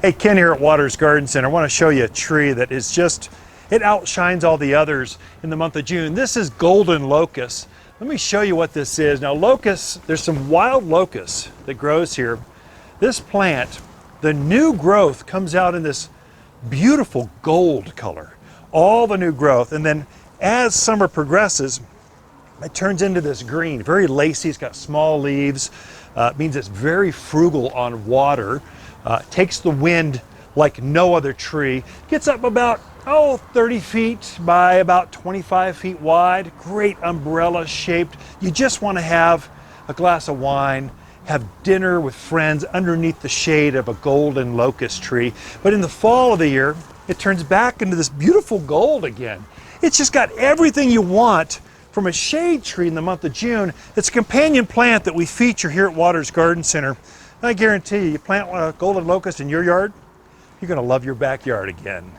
Hey, Ken here at Waters Garden Center. I want to show you a tree that is just, it outshines all the others in the month of June. This is golden locust. Let me show you what this is. Now locusts, there's some wild locust that grows here. This plant, the new growth comes out in this beautiful gold color. All the new growth. And then as summer progresses, it turns into this green, very lacy. It's got small leaves. It means it's very frugal on water. Takes the wind like no other tree. Gets up about 30 feet by about 25 feet wide. Great umbrella shaped. You just want to have a glass of wine, have dinner with friends underneath the shade of a golden locust tree. But in the fall of the year, it turns back into this beautiful gold again. It's just got everything you want from a shade tree in the month of June. It's a companion plant that we feature here at Waters Garden Center. I guarantee you plant a golden locust in your yard, you're going to love your backyard again.